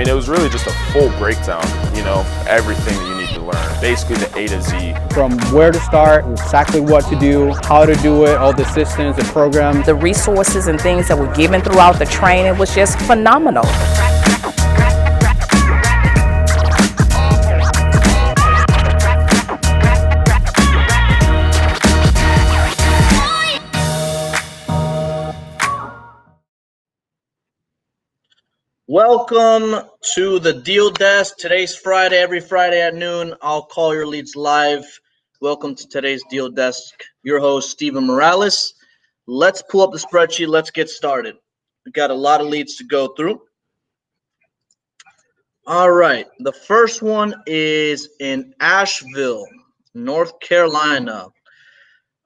mean, it was really just a full breakdown, you know, everything that you need to learn, basically the A to Z. From where to start, exactly what to do, how to do it, all the systems, the programs. The resources and things that were given throughout the training was just phenomenal. Welcome to the Deal Desk. Today's Friday. Every Friday at noon, I'll call your leads live. Welcome to today's Deal Desk. Your host, Steven Morales. Let's pull up the spreadsheet. Let's get started. We got a lot of leads to go through. All right. The first one is in Asheville, North Carolina.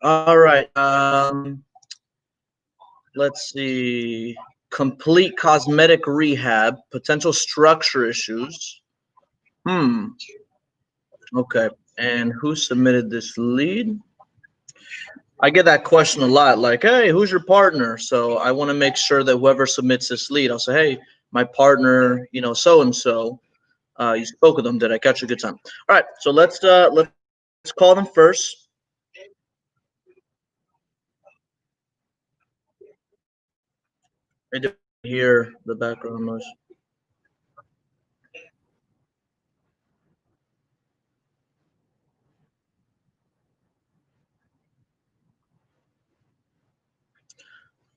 All right. Let's see. Complete cosmetic rehab, potential structure issues. Okay. And who submitted this lead? I get that question a lot, like, hey, who's your partner? So I want to make sure that whoever submits this lead, I'll say, hey, my partner, you know, so-and-so, you spoke with them. Did I catch a good time? All right. So let's call them first. I didn't hear the background noise.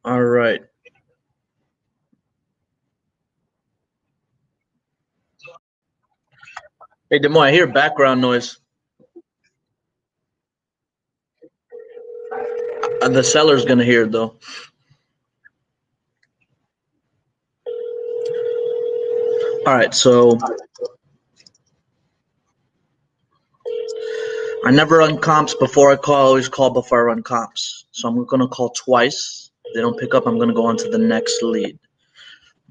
All right. Hey, Demo, I hear background noise. The seller's going to hear it, though. All right, so I never run comps before I call. I always call before I run comps. So I'm going to call twice. If they don't pick up, I'm going to go on to the next lead.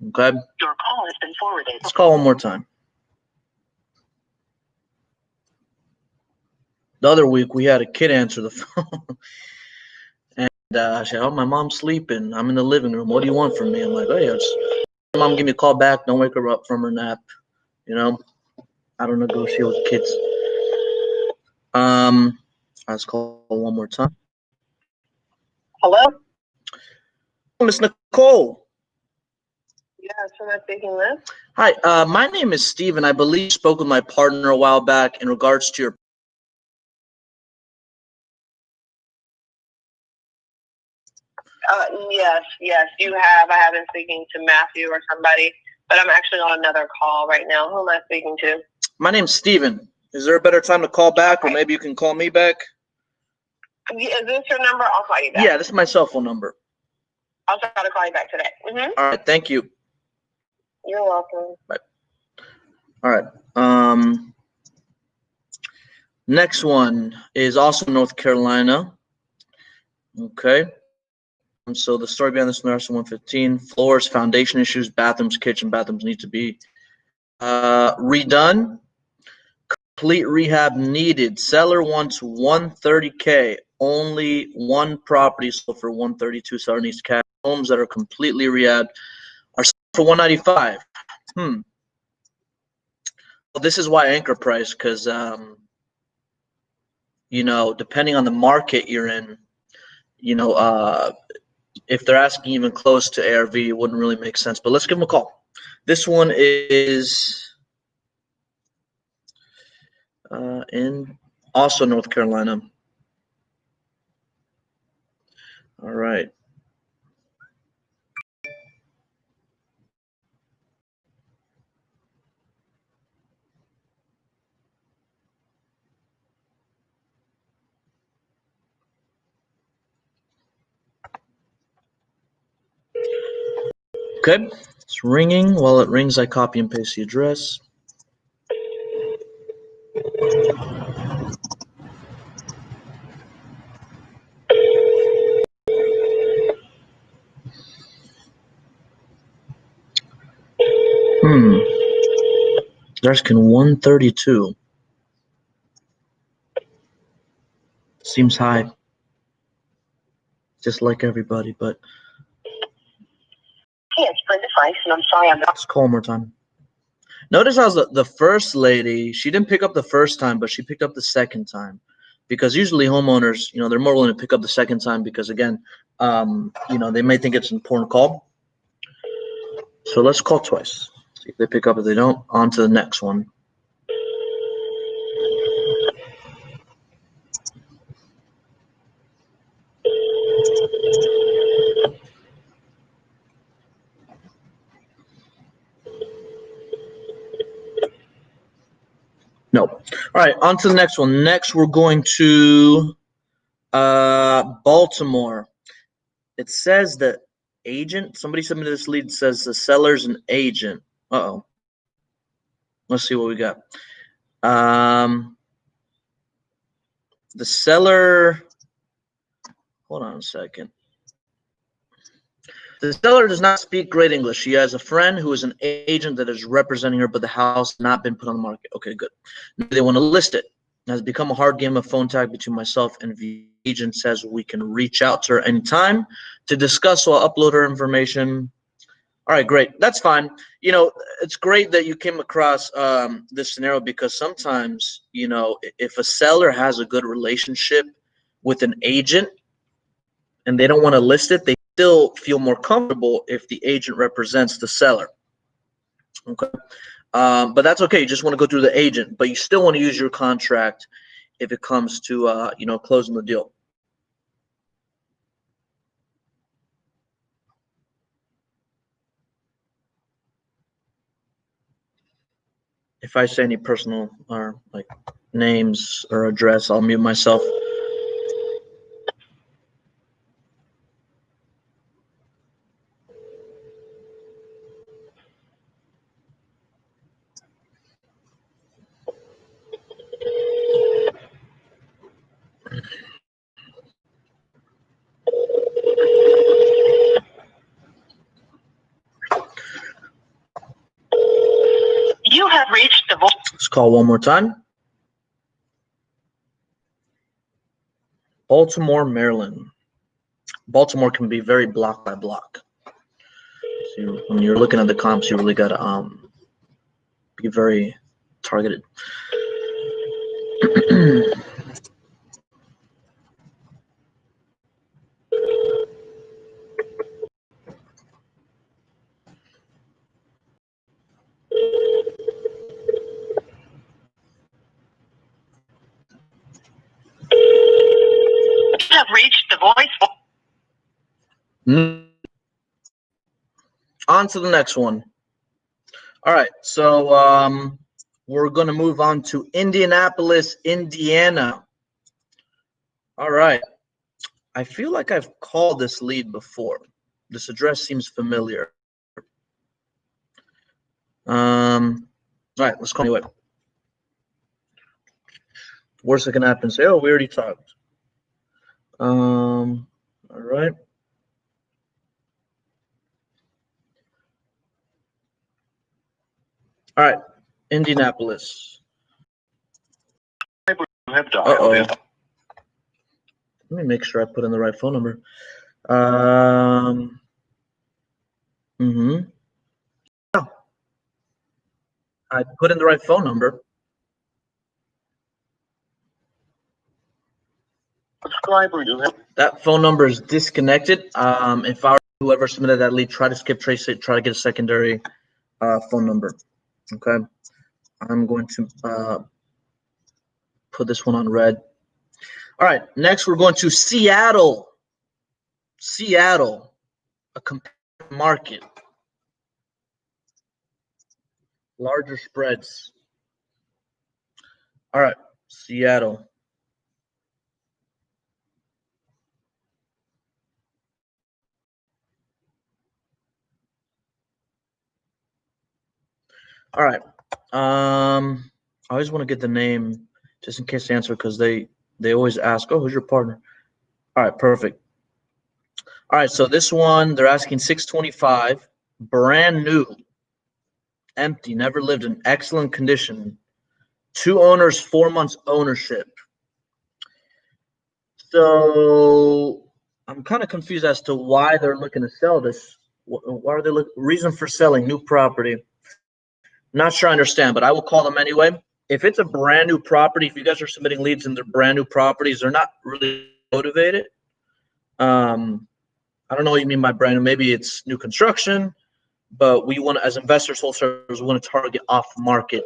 Okay? Your call has been forwarded. Let's call one more time. The other week, we had a kid answer the phone. And I said, oh, my mom's sleeping. I'm in the living room. What do you want from me? I'm like, oh, yeah, mom, give me a call back. Don't wake her up from her nap. You know, I don't negotiate with kids. Let's call one more time. Hello? Miss Nicole. Yes, who am I speaking with? Hi, my name is Steven. I believe you spoke with my partner a while back in regards to your Yes, you have. I have been speaking to Matthew or somebody, but I'm actually on another call right now. Who am I speaking to? My name's Steven. Is there a better time to call back, or maybe you can call me back? Is this your number? I'll call you back. Yeah, this is my cell phone number. I'll try to call you back today. All right, thank you. You're welcome. Bye. All right. Next one is also North Carolina. Okay. So the story behind this nurse 115, floors, foundation issues, bathrooms need to be redone. Complete rehab needed. Seller wants $130K. Only one property sold for $132. Seller needs cash. Homes that are completely rehabbed are sold for $195. Well, this is why anchor price, because you know, depending on the market you're in, you know, if they're asking even close to ARV, it wouldn't really make sense. But let's give them a call. This one is in also North Carolina. All right. Okay, it's ringing. While it rings, I copy and paste the address. They're asking 132. Seems high. Just like everybody, but. Hey, it's Brenda Price, and I'm sorry I'm not. Let's call one more time. Notice how the first lady, she didn't pick up the first time, but she picked up the second time. Because usually homeowners, they're more willing to pick up the second time because, again, they may think it's an important call. So let's call twice. See if they pick up. If they don't, on to the next one. No. All right, on to the next one. Next, we're going to Baltimore. It says the agent, somebody submitted this lead, says the seller's an agent. Uh-oh. Let's see what we got. The seller, hold on a second. The seller does not speak great English. She has a friend who is an agent that is representing her, but the house has not been put on the market. Okay, good. They want to list it. It has become a hard game of phone tag between myself and the agent says we can reach out to her anytime to discuss, so I'll upload her information. All right, great. That's fine. It's great that you came across this scenario because sometimes, if a seller has a good relationship with an agent and they don't want to list it, they still feel more comfortable if the agent represents the seller. Okay. But that's okay. You just want to go through the agent, but you still want to use your contract if it comes to, closing the deal. If I say any personal or like names or address, I'll mute myself. You have reached the voice. Let's call one more time. Baltimore, Maryland. Baltimore can be very block by block. So when you're looking at the comps, you really gotta be very targeted. You have reached the voice. On to the next one. All right, so we're going to move on to Indianapolis, Indiana. All right. I feel like I've called this lead before. This address seems familiar. All right, let's call it. Worst that can happen, say, oh, we already talked. All right. All right, Indianapolis. Uh-oh. Let me make sure I put in the right phone number. Oh, I put in the right phone number. That phone number is disconnected. If I were whoever submitted that lead, try to skip trace it, try to get a secondary phone number. Okay. I'm going to put this one on red. All right. Next, we're going to Seattle. Seattle, a competitive market. Larger spreads. All right. Seattle. All right. I always want to get the name just in case they answer because they always ask, oh, who's your partner? All right, perfect. All right, so this one, they're asking 625, brand new, empty, never lived in, excellent condition, 2 owners, 4 months ownership. So I'm kind of confused as to why they're looking to sell this. Why are they reason for selling new property? Not sure I understand, but I will call them anyway. If it's a brand new property, if you guys are submitting leads and they're brand new properties, they're not really motivated. I don't know what you mean by brand new. Maybe it's new construction, but we want to, as investors, wholesalers, we want to target off market.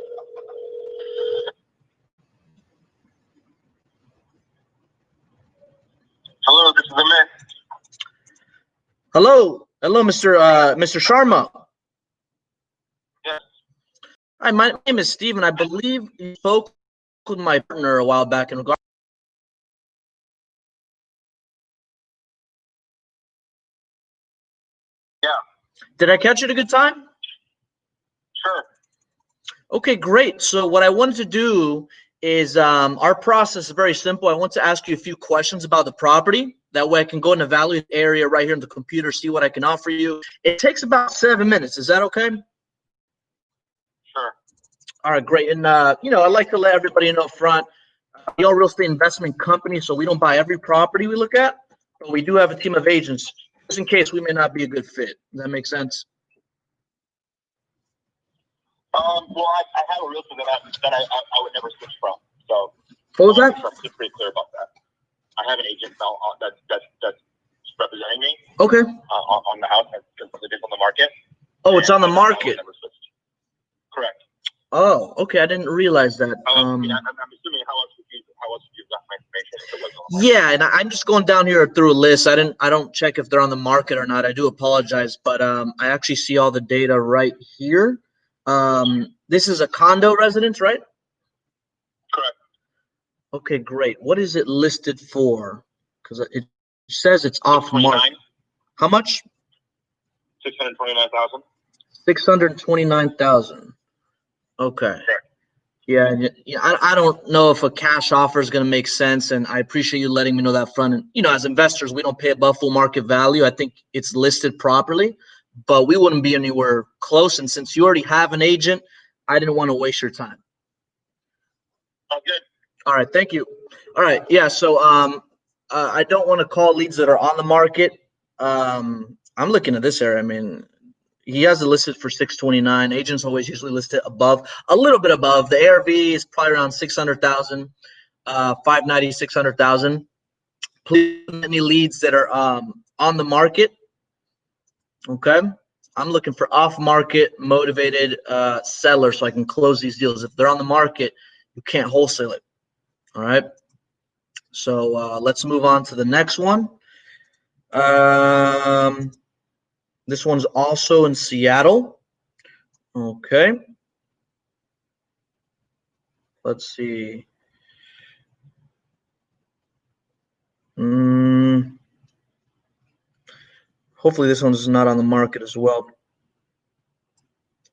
Hello, this is Amit. Hello, Mr. Sharma. Yes. Hi, my name is Steven. I believe you spoke with my partner a while back in regard. Yeah. Did I catch you at a good time? Sure. Okay, great. So what I wanted to do is our process is very simple. I want to ask you a few questions about the property. That way I can go and evaluate the area right here in the computer, see what I can offer you. It takes about 7 minutes. Is that okay? Sure. All right, great. And, I like to let everybody know up front, we are a real estate investment company, so we don't buy every property we look at, but we do have a team of agents just in case we may not be a good fit. Does that make sense? Well, I have a realtor that I would never switch from. So What was that? I'm pretty clear about that. I have an agent now that's representing me. Okay. On the house that's completely on the market. Oh, it's on the I would market. never switch. Correct. Oh, okay. I didn't realize that. I'm assuming how else would you got my information if it wasn't on the market? Yeah, and I'm just going down here through a list. I don't check if they're on the market or not. I do apologize, but I actually see all the data right here. This is a condo residence, right? Correct. Okay, great. What is it listed for? Because it says it's off market. How much? 629,000. 629,000. Okay. Correct. Yeah, I don't know if a cash offer is going to make sense, and I appreciate you letting me know that front. And as investors, we don't pay above full market value. I think it's listed properly, but we wouldn't be anywhere close. And since you already have an agent, I didn't want to waste your time. Oh, good. All right, thank you. All right, yeah. So I don't want to call leads that are on the market. I'm looking at this area. I mean, he has it listed for 629. Agents always usually list it above, a little bit above. The ARV is probably around 600,000, 590, 600,000. Please any leads that are on the market. Okay. I'm looking for off-market motivated sellers so I can close these deals. If they're on the market, you can't wholesale it. All right. So let's move on to the next one. This one's also in Seattle. Okay. Let's see. Hopefully this one's not on the market as well.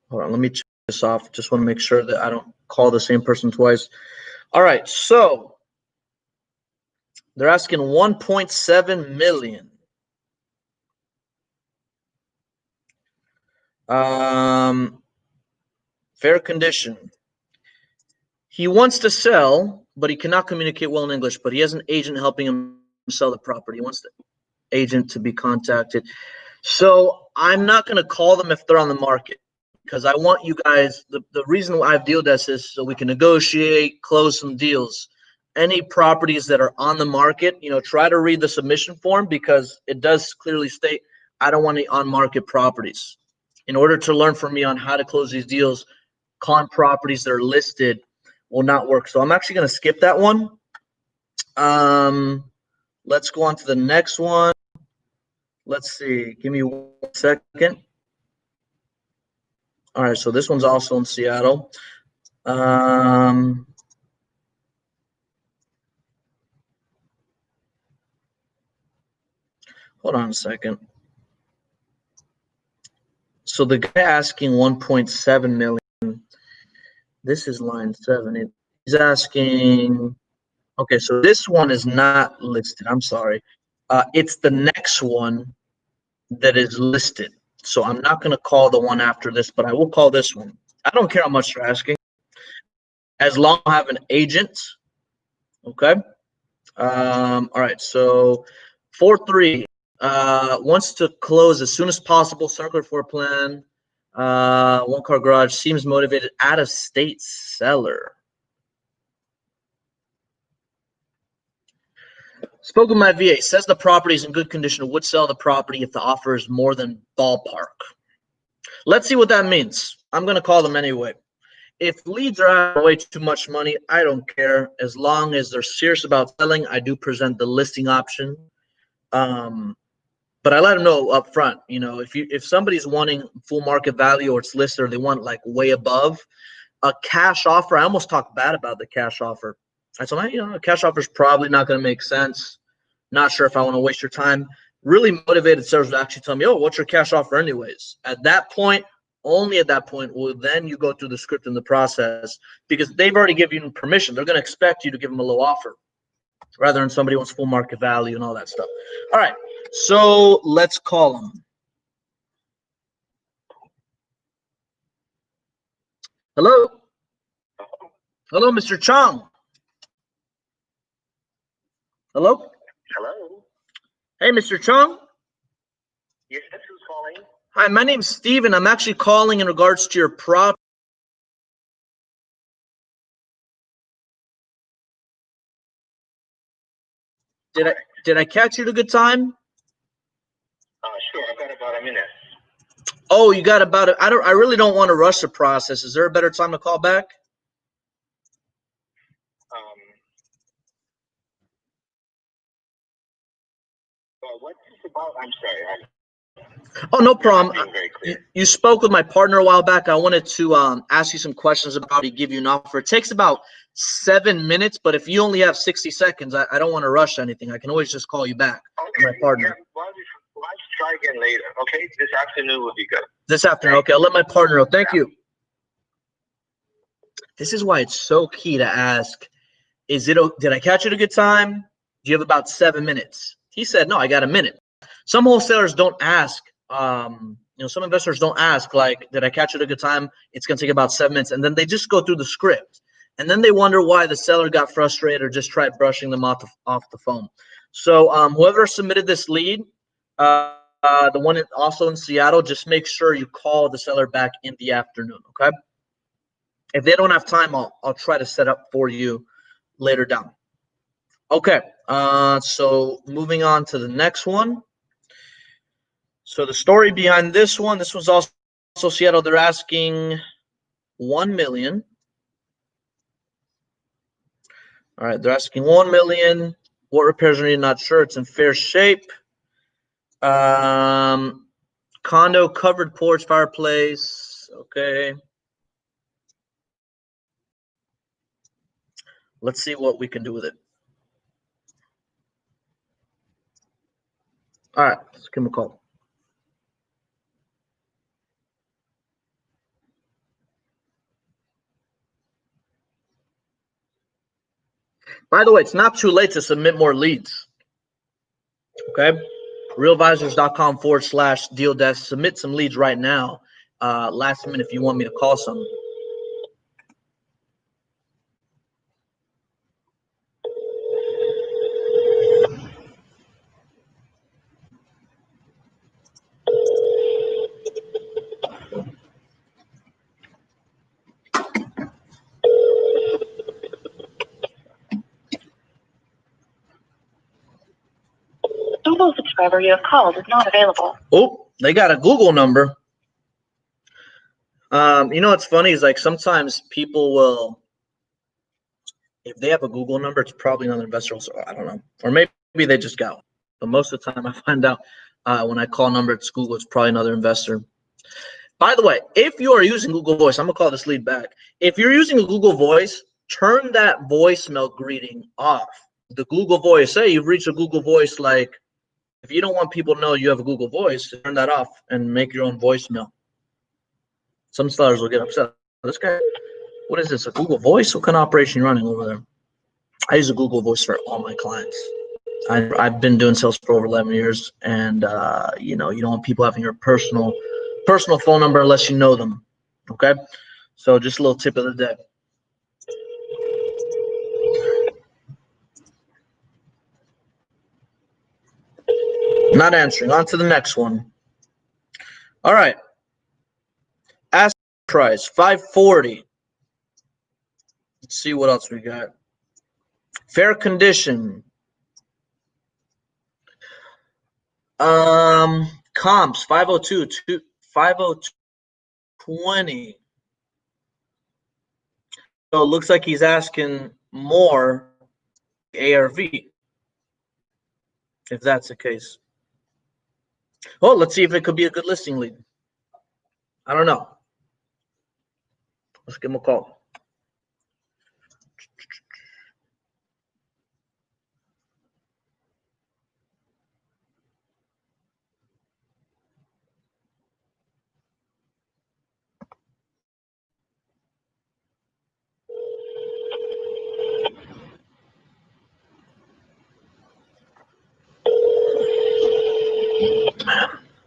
Hold on, let me check this off. Just want to make sure that I don't call the same person twice. All right, so they're asking 1.7 million. Fair condition. He wants to sell, but he cannot communicate well in English, but he has an agent helping him sell the property. He wants the agent to be contacted. So I'm not going to call them if they're on the market because I want you guys, the reason why I've deal desk is so we can negotiate, close some deals. Any properties that are on the market, try to read the submission form because it does clearly state I don't want any on-market properties. In order to learn from me on how to close these deals, calling properties that are listed will not work. So I'm actually going to skip that one. Let's go on to the next one. Let's see. Give me 1 second. All right. So this one's also in Seattle. Hold on a second. So the guy asking 1.7 million. This is line 7. He's asking. Okay, so this one is not listed. I'm sorry. It's the next one that is listed. So I'm not going to call the one after this, but I will call this one. I don't care how much you're asking. As long as I have an agent. Okay. All right. So 4-3 wants to close as soon as possible. Circular floor plan. One car garage seems motivated. Out of state seller. Spoke with my VA. Says the property is in good condition. Would sell the property if the offer is more than ballpark. Let's see what that means. I'm going to call them anyway. If leads are asking way too much money, I don't care. As long as they're serious about selling, I do present the listing option. But I let them know up front, you know, if somebody's wanting full market value or it's listed or they want like way above a cash offer, I almost talk bad about the cash offer. I told them, you know, a cash offer is probably not going to make sense. Not sure if I want to waste your time. Really motivated sellers will actually tell me, oh, what's your cash offer anyways? At that point, only at that point will then you go through the script and the process because they've already given you permission. They're going to expect you to give them a low offer rather than somebody wants full market value and all that stuff. All right, so let's call them. Hello? Hello, Mr. Chong. Hello? Hello? Hey, Mr. Chong. Yes, who's calling? Hi, my name's Steven. I'm actually calling in regards to your property. Did I catch you at a good time? Sure, I've got about a minute. Oh, you got about it. I really don't want to rush the process. Is there a better time to call back? What's this about? I'm sorry. Oh, no problem. Being very clear. You spoke with my partner a while back. I wanted to ask you some questions about it, give you an offer. It takes about 7 minutes, but if you only have 60 seconds, I don't want to rush anything. I can always just call you back. Okay. My partner. Yeah, let's try again later. Okay, this afternoon would be good. This afternoon. Okay, I'll let my partner know. Thank you. This is why it's so key to ask, did I catch you at a good time? Do you have about 7 minutes? He said, no, I got a minute. Some wholesalers don't ask, some investors don't ask, like, did I catch you at a good time? It's going to take about 7 minutes. And then they just go through the script. And then they wonder why the seller got frustrated or just tried brushing them off the phone. So whoever submitted this lead, the one also in Seattle, just make sure you call the seller back in the afternoon, okay? If they don't have time, I'll try to set up for you later down. Okay, so moving on to the next one. So the story behind this one's also Seattle. They're asking $1 million. All right, they're asking $1 million. What repairs are needed? Not sure. It's in fair shape. Condo, covered porch, fireplace. Okay. Let's see what we can do with it. All right, let's give him a call. By the way, it's not too late to submit more leads. Okay, realvisors.com/deal desk. Submit some leads right now. Last minute if you want me to call some. Google subscriber you have called is not available. Oh, they got a Google number. What's funny is like sometimes people will, if they have a Google number, it's probably another investor. Also, I don't know, or maybe they just got one. But most of the time, I find out when I call a number, it's Google. It's probably another investor. By the way, if you are using Google Voice, I'm gonna call this lead back. If you're using a Google Voice, turn that voicemail greeting off. The Google Voice, say you've reached a Google Voice, like if you don't want people to know you have a Google Voice, turn that off and make your own voicemail. Some sellers will get upset. This guy, what is this, a Google Voice? What kind of operation are you running over there? I use a Google Voice for all my clients. I've been doing sales for over 11 years, and you don't want people having your personal phone number unless you know them. Okay, so just a little tip of the day. Not answering. On to the next one. All right. price, 540. Let's see what else we got. Fair condition. Comps 502, 502.20. So it looks like he's asking more ARV, if that's the case. Well, let's see if it could be a good listing lead. I don't know. Let's give him a call.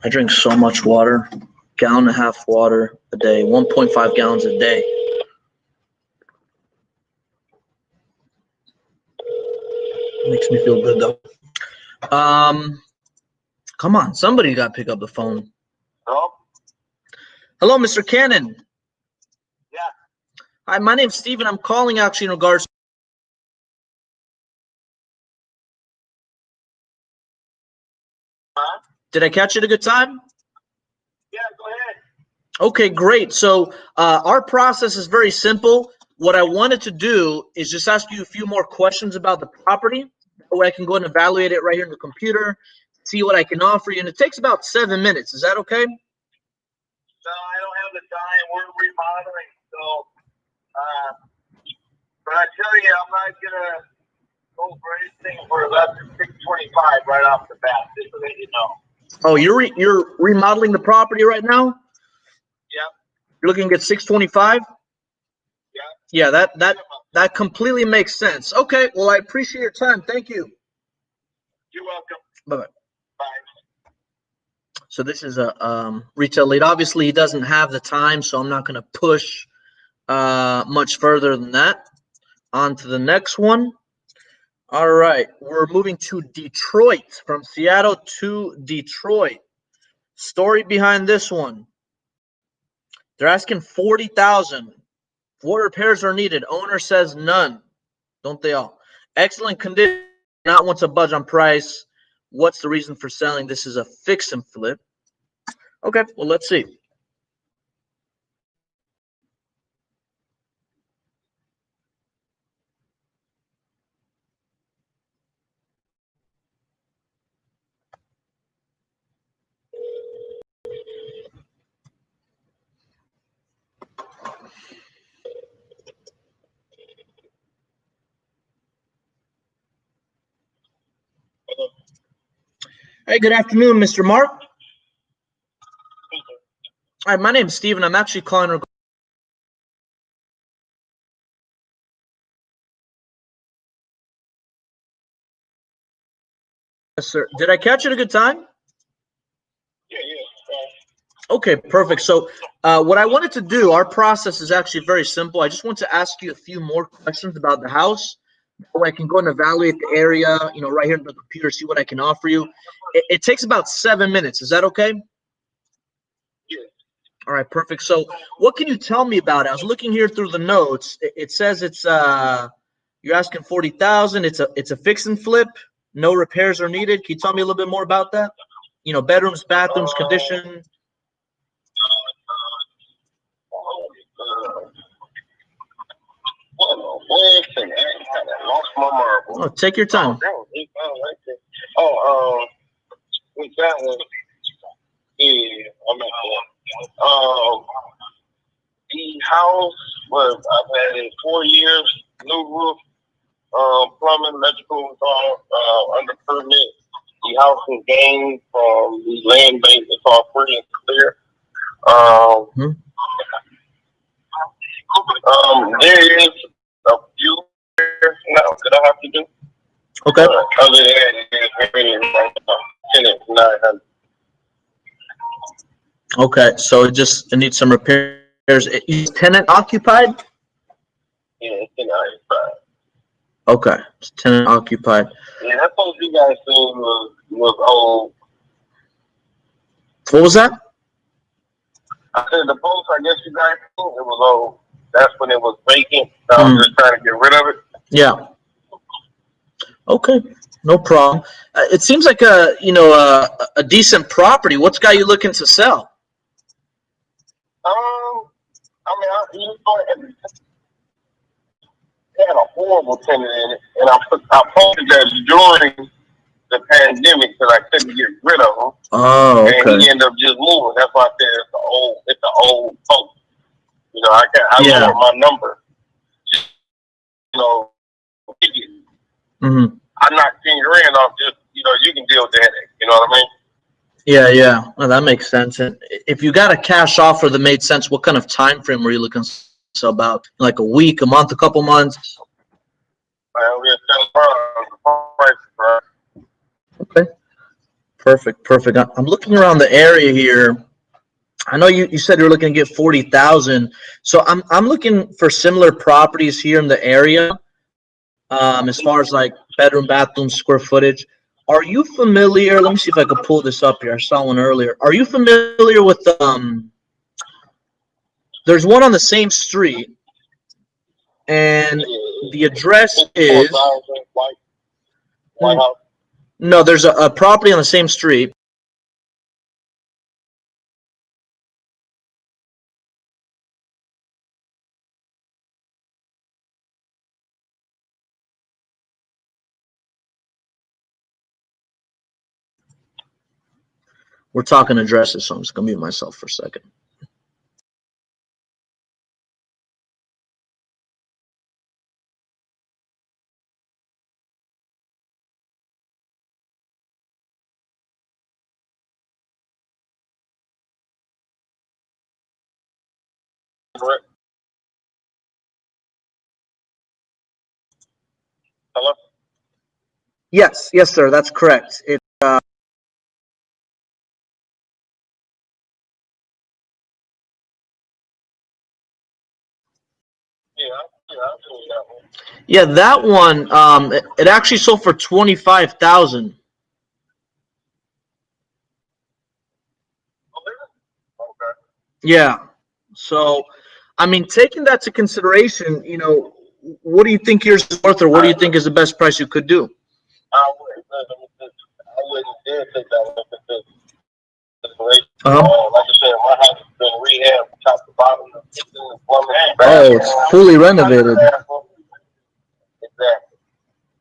I drink so much water, gallon and a half water a day, 1.5 gallons a day. Makes me feel good though. Come on, somebody got to pick up the phone. Hello? Hello, Mr. Cannon. Yeah. Hi, my name's Steven. I'm calling actually in regards. Did I catch you at a good time? Yeah, go ahead. Okay, great. So our process is very simple. What I wanted to do is just ask you a few more questions about the property. That way I can go and evaluate it right here in the computer, see what I can offer you. And it takes about 7 minutes. Is that okay? No, I don't have the time. We're remodeling, so but I tell you, I'm not gonna go for anything for less than 625 right off the bat. Just to let you know. Oh, you're remodeling the property right now? Yeah. You're looking at 625? Yeah. Yeah, that completely makes sense. Okay, well I appreciate your time. Thank you. You're welcome. Bye-bye. Bye. So this is a retail lead. Obviously, he doesn't have the time, so I'm not going to push much further than that. On to the next one. All right, we're moving to Detroit, from Seattle to Detroit. Story behind this one. They're asking $40,000. What repairs are needed? Owner says none. Don't they all? Excellent condition. Not want to budge on price. What's the reason for selling? This is a fix and flip. Okay, well, let's see. Hey, good afternoon, Mr. Mark. Hi, my name's Steven. I'm actually calling. Yes, sir. Did I catch you at a good time? Yeah. Okay, perfect. So what I wanted to do, our process is actually very simple. I just want to ask you a few more questions about the house. That way I can go and evaluate the area, right here on the computer, see what I can offer you. It takes about 7 minutes. Is that okay? Yeah. All right, perfect. So what can you tell me about it? I was looking here through the notes. It says it's you're asking 40,000. It's a fix and flip. No repairs are needed. Can you tell me a little bit more about that? Bedrooms, bathrooms, condition. Wait a second. I lost my marble. Oh, take your time. With that one, yeah, I'm at one. The house was, I've had it 4 years, new roof, plumbing, electrical was all under permit. The house was gained from the land bank. It's all free and clear. There is a few now that I have to do. Okay. Other than tenant 900. Okay, so it needs some repairs. Is tenant occupied? Yeah, it's in outside. Okay, it's tenant occupied. Yeah, that's what you guys seen was old. What was that? I said the post, I guess you guys seen, it was old. That's when it was vacant. I was just trying to get rid of it. Yeah. Okay, no problem. It seems like a decent property. What's got you looking to sell? It had a horrible tenant in it, and I posted that during the pandemic because I couldn't get rid of him. Oh, okay. And he ended up just moving. That's why I said it's an old post. You know, I want my number. Mm-hmm. I knocked 10 grand off just, you can deal with the headache. You know what I mean? Yeah. Well, that makes sense. And if you got a cash offer that made sense, what kind of time frame were you looking to sell about? Like a week, a month, a couple months? We're selling prices, right? Okay. Perfect. I'm looking around the area here. I know you said you're looking to get 40,000. So I'm looking for similar properties here in the area. As far as like bedroom, bathroom, square footage. Are you familiar? Let me see if I can pull this up here. I saw one earlier. Are you familiar with there's one on the same street, and the address is White House. No, there's a property on the same street. We're talking addresses, so I'm just gonna mute myself for a second. Correct. Hello? Yes, sir. That's correct. Yeah, that one. It actually sold for 25,000. Okay. Yeah. So, I mean, taking that to consideration, what do you think yours is worth, or what do you think is the best price you could do? I wouldn't dare take that one into consideration. Uh-huh. Like I said, my house has been rehabbed top to bottom. Oh, it's fully renovated. Exactly.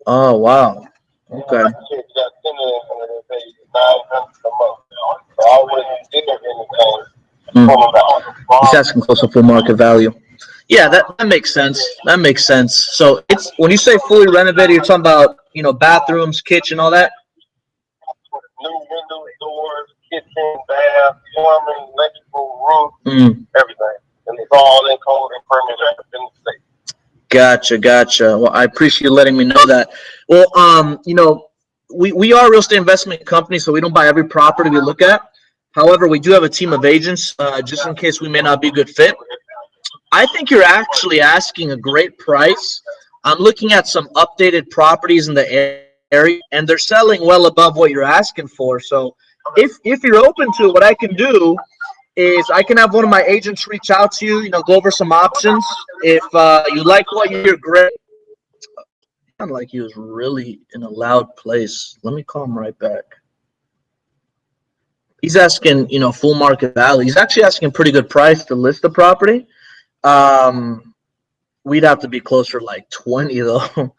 Oh, wow. Okay. Like I said, you got tenant and they pay $900 a month. So I wouldn't dare anything. He's asking close to full market value. Yeah, that makes sense. That makes sense. So it's when you say fully renovated, you're talking about bathrooms, kitchen, all that. New windows, doors, kitchen, bath, plumbing, electrical, roof, everything, and it's all in code and permit in the state. Gotcha. Well, I appreciate you letting me know that. Well, we are a real estate investment company, so we don't buy every property we look at. However, we do have a team of agents, just in case we may not be a good fit. I think you're actually asking a great price. I'm looking at some updated properties in the area, and they're selling well above what you're asking for. So if you're open to it, what I can do is I can have one of my agents reach out to you, go over some options. If you like what you hear, great. Sounded like he was really in a loud place. Let me call him right back. He's asking, full market value. He's actually asking a pretty good price to list the property. We'd have to be closer to like 20 though,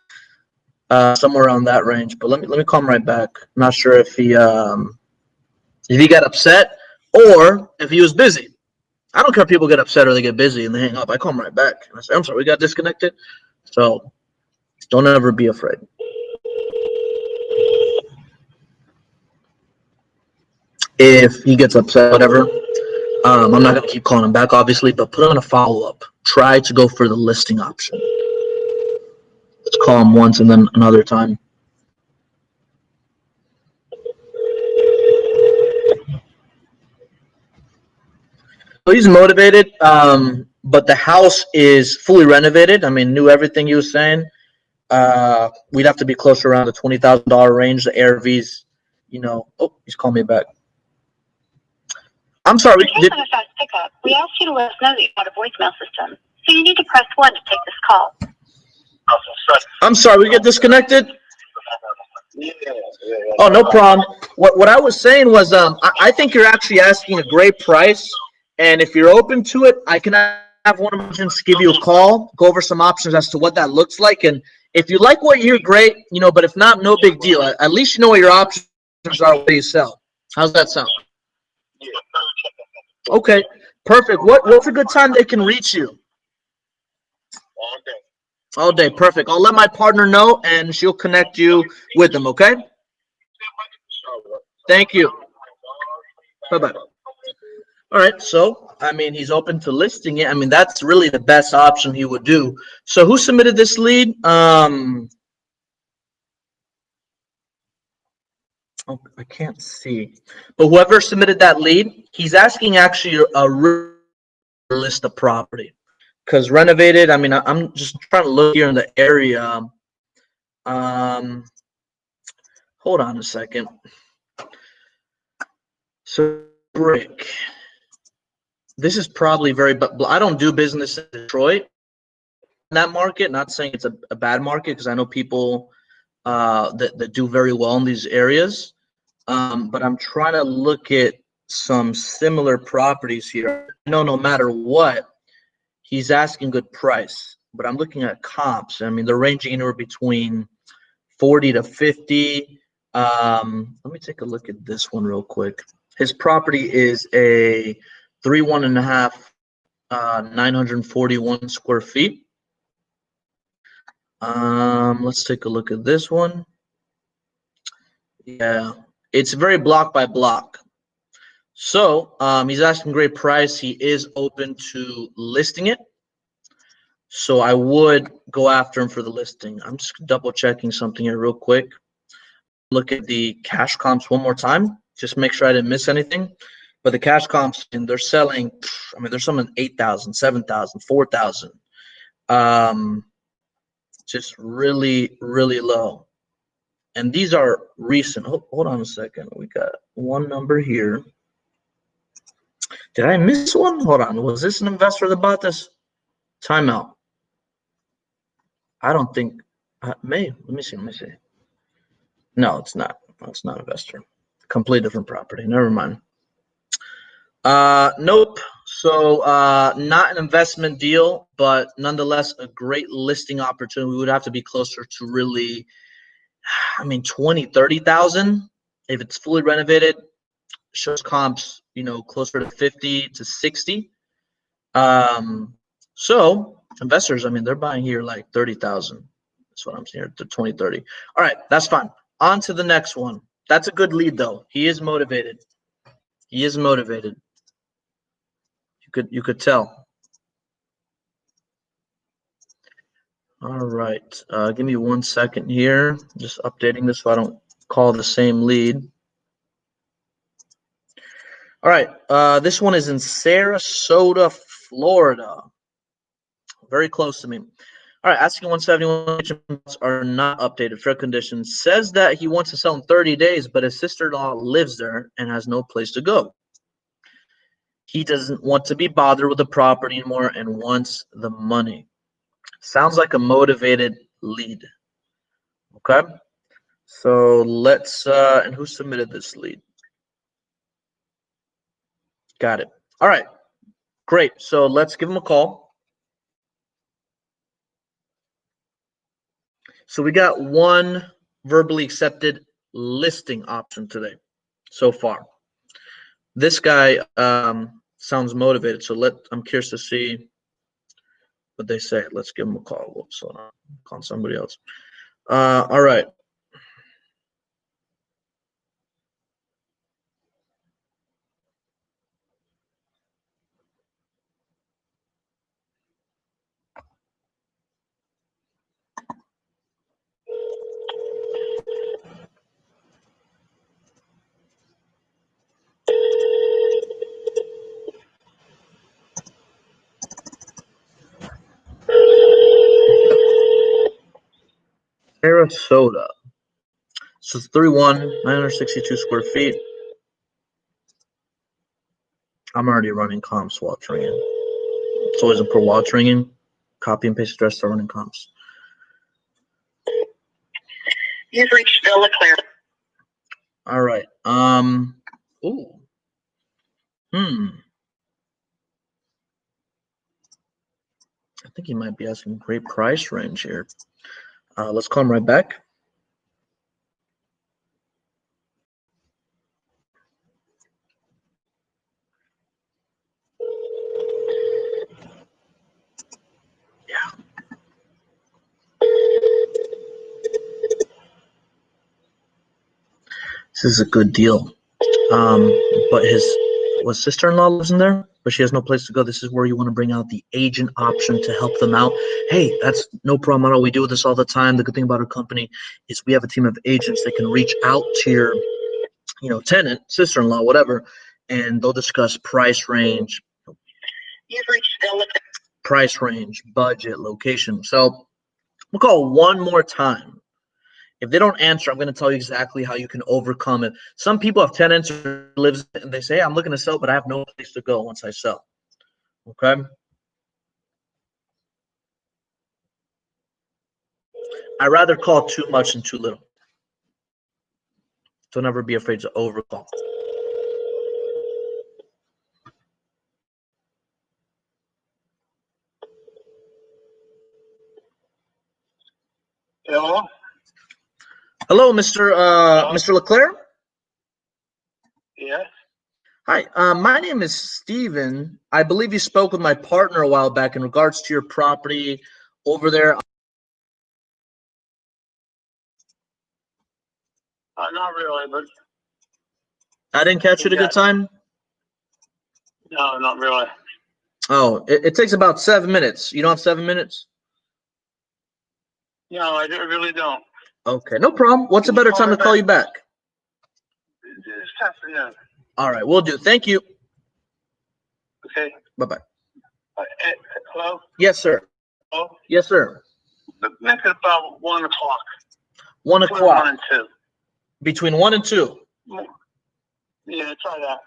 somewhere around that range. But let me call him right back. I'm not sure if he got upset or if he was busy. I don't care if people get upset or they get busy and they hang up. I call him right back and I say, "I'm sorry, we got disconnected." So don't ever be afraid. If he gets upset, whatever. I'm not going to keep calling him back, obviously, but put on a follow-up. Try to go for the listing option. Let's call him once and then another time. So he's motivated, but the house is fully renovated. I mean, knew everything he was saying. We'd have to be closer around the $20,000 range. The ARVs, oh, he's calling me back. I'm sorry. up. We asked you to let us know that you had a voicemail system, so you need to press 1 to take this call. I'm sorry, we get disconnected? Yeah. Oh, no problem. What I was saying was, I think you're actually asking a great price, and if you're open to it, I can have one of my agents give you a call, go over some options as to what that looks like, and if you like what you hear, great, but if not, no big deal. At least you know what your options are when you sell. How's that sound? Okay, perfect. What's a good time they can reach you? All day, perfect. I'll let my partner know, and she'll connect you with them, okay? Thank you. Bye-bye. All right, so, he's open to listing it. That's really the best option he would do. So who submitted this lead? Oh, I can't see. But whoever submitted that lead, he's asking actually a list of property. Because renovated, I'm just trying to look here in the area. Hold on a second. So brick. This is probably but I don't do business in Detroit. In that market, not saying it's a bad market, because I know people that do very well in these areas. But I'm trying to look at some similar properties here. No matter what, he's asking good price. But I'm looking at comps. They're ranging anywhere between 40 to 50. Let me take a look at this one real quick. His property is a 3.5, 941 square feet. Let's take a look at this one. Yeah, it's very block by block. So he's asking great price. He is open to listing it. So I would go after him for the listing. I'm just double checking something here real quick. Look at the cash comps one more time. Just make sure I didn't miss anything. But the cash comps, and they're selling, they're selling 8,000, 7,000, 4,000. Just really, really low. And these are recent. Hold on a second. We got one number here. Did I miss one? Hold on. Was this an investor that bought this? Timeout. I don't think. Let me see. No, it's not. No, it's not an investor. Complete different property. Never mind. Nope. So not an investment deal, but nonetheless a great listing opportunity. We would have to be closer to really, 20, 30,000 if it's fully renovated. Shows comps, closer to 50 to 60. So investors, they're buying here like 30,000. That's what I'm seeing here, to 20, 30. All right, that's fine. On to the next one. That's a good lead though. He is motivated. You could tell. All right. Give me 1 second here. Just updating this so I don't call the same lead. All right. This one is in Sarasota, Florida. Very close to me. All right. Asking 171 are not updated. Fair conditions. Says that he wants to sell in 30 days, but his sister-in-law lives there and has no place to go. He doesn't want to be bothered with the property anymore and wants the money. Sounds like a motivated lead. Okay. So let's, and who submitted this lead? Got it. All right. Great. So let's give him a call. So we got one verbally accepted listing option today so far. This guy sounds motivated. So I'm curious to see what they say. Let's give him a call. Whoops, hold on. Call somebody else. All right. Sarasota. So it's 962 square feet. I'm already running comps while training. It's always a pro while training. Copy and paste address, start running comps. You've reached Bill LeClaire. All right. Ooh. I think he might be asking great price range here. Let's call him right back. Yeah. This is a good deal. But his sister-in-law lives in there, but she has no place to go. This is where you want to bring out the agent option to help them out. Hey, that's no problem at all. We do this all the time. The good thing about our company is we have a team of agents that can reach out to your, tenant, sister-in-law, whatever, and they'll discuss price range, You've reached Bill LeClaire. price range, budget, location. So we'll call one more time. If they don't answer, I'm going to tell you exactly how you can overcome it. Some people have tenants or lives and they say, hey, I'm looking to sell, but I have no place to go once I sell. Okay. I'd rather call too much than too little. Don't ever be afraid to overcall. Hello? Hello, Mr. LeClaire. Yes. Hi, my name is Steven. I believe you spoke with my partner a while back in regards to your property over there. Not really, but I didn't catch you at a good time. no, not really. Oh, it takes about 7 minutes. You don't have 7 minutes? No, I really don't. Okay, no problem. What's a better time to call you back? It's afternoon. All right, we'll do. Thank you. Okay. Bye-bye. Hello? Yes, sir. Hello? Yes, sir. Make it about 1 o'clock. 1 Between o'clock. 1 and 2. Between 1 and 2. Yeah, try that.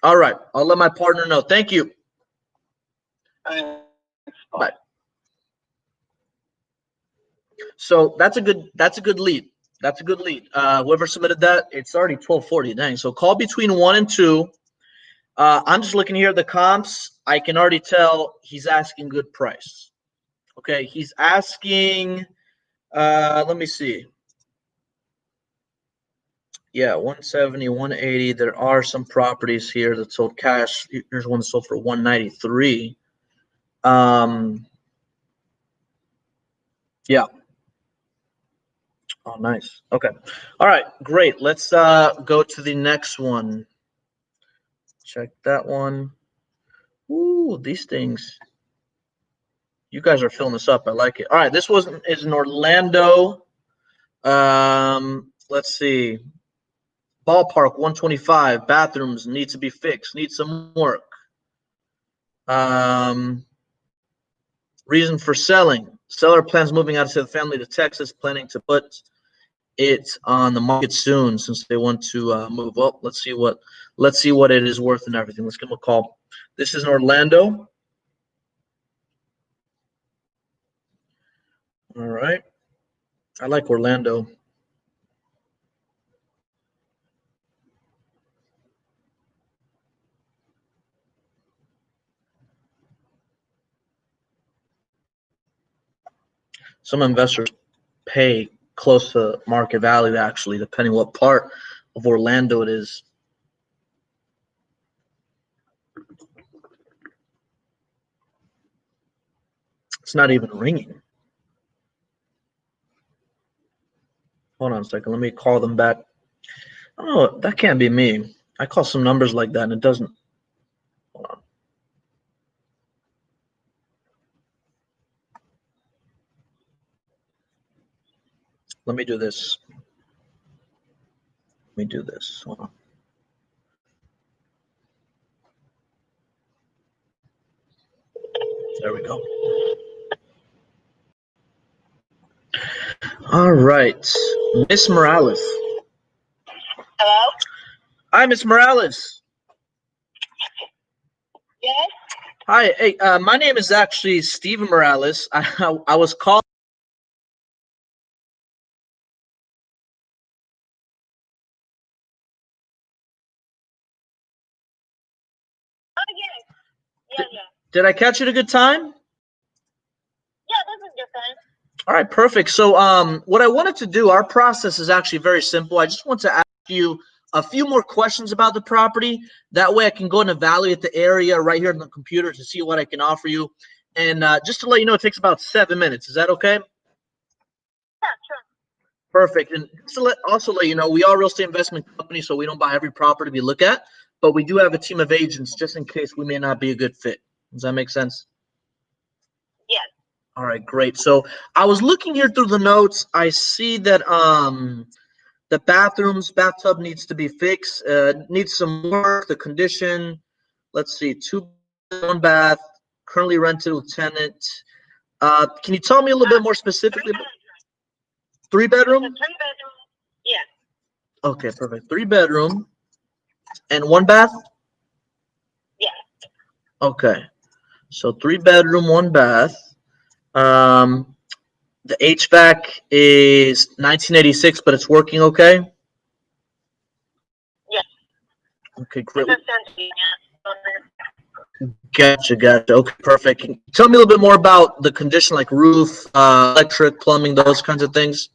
All right, I'll let my partner know. Thank you. Thanks. Bye. So that's a good lead. That's a good lead. Whoever submitted that, it's already 12:40. Dang. So call between 1 and 2. I'm just looking here at the comps. I can already tell he's asking good price. Okay, he's asking. Let me see. Yeah, 170, 180. There are some properties here that sold cash. Here's one that sold for 193. Yeah. Oh, nice. Okay. All right, great. Let's go to the next one. Check that one. Ooh, these things. You guys are filling this up. I like it. All right, this is in Orlando. Let's see. Ballpark 125. Bathrooms need to be fixed. Need some work. Reason for selling. Seller plans moving out of the family to Texas, planning to put it on the market soon since they want to move up. Let's see what it is worth and everything. Let's give them a call. This is in Orlando. All right. I like Orlando. Some investors pay close to market value, actually, depending what part of Orlando it is. It's not even ringing. Hold on a second. Let me call them back. Oh, that can't be me. I call some numbers like that and it doesn't. Hold on. Let me do this. Hold on. There we go. All right. Miss Morales. Hello? Hi, Miss Morales. Hi, hey, my name is actually Steven Morales. I was called. Oh, yes. Yeah. Did I catch you at a good time? Yeah, this is good time. All right, perfect. So, what I wanted to do, our process is actually very simple. I just want to ask you a few more questions about the property. That way I can go and evaluate the area right here on the computer to see what I can offer you. And just to let you know, it takes about 7 minutes. Is that okay? Yeah, sure. Perfect. And just to also let you know, we are a real estate investment company, so we don't buy every property we look at, but we do have a team of agents just in case we may not be a good fit. Does that make sense? Yes. All right, great. So I was looking here through the notes. I see that the bathtub needs to be fixed, needs some work, the condition. Let's see, 2 bath, currently rented with tenant. Can you tell me a little bit more specifically? 3-bedroom? It's a 3-bedroom. Yeah. Okay, perfect. 3-bedroom and 1 bath? Yeah. Okay. So 3-bedroom, 1 bath. The HVAC is 1986, but it's working okay? Yeah. Okay, great. It's essentially, yeah. Gotcha. Okay, perfect. Can you tell me a little bit more about the condition, like roof, electric, plumbing, those kinds of things?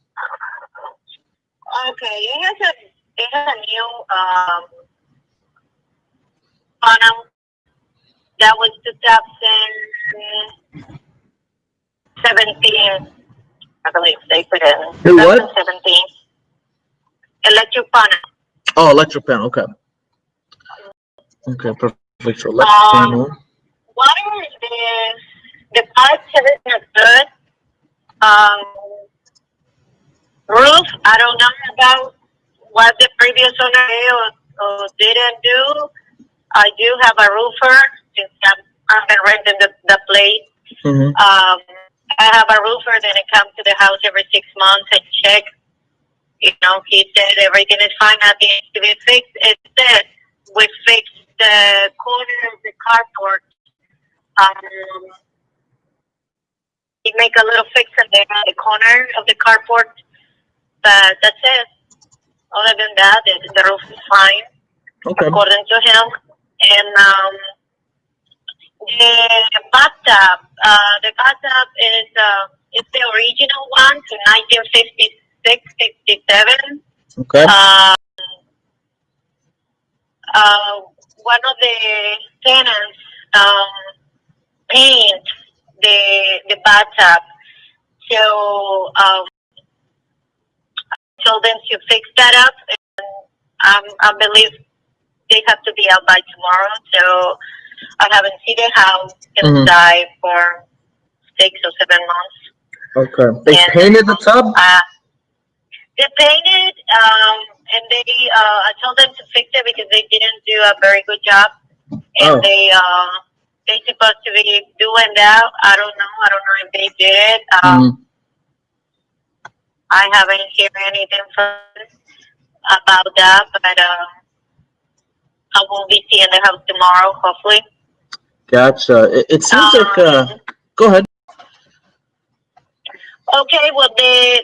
Okay, it has a new funnel that was 2017, I believe they put in Hey, what? 2017. Electric funnel. Oh, electric panel. Okay. Okay, perfect. So electric panel. Water is the pipes, everything is good. Um, Roof, I don't know about what the previous owner did or didn't do. I do have a roofer since I've been renting the place. Mm-hmm. I have a roofer that comes to the house every 6 months and check. You know, he said everything is fine. Nothing needs to be fixed. Instead, we fixed the corner of the carport. He make a little fix in there on the corner of the carport. But that's it. Other than that, the roof is fine, Okay. according to him. And the bathtub is it's the original one to 1956, 67. Okay. One of the tenants paint the bathtub, so told them to fix that up. And I believe they have to be out by tomorrow, so I haven't seen the house inside for 6 or 7 months. Okay. They painted the tub? They painted, and they I told them to fix it because they didn't do a very good job, and they supposed to be doing that. I don't know if they did it. I haven't heard anything from about that, but I will be seeing the house tomorrow, hopefully. Gotcha. It seems like. Go ahead. Okay, well, the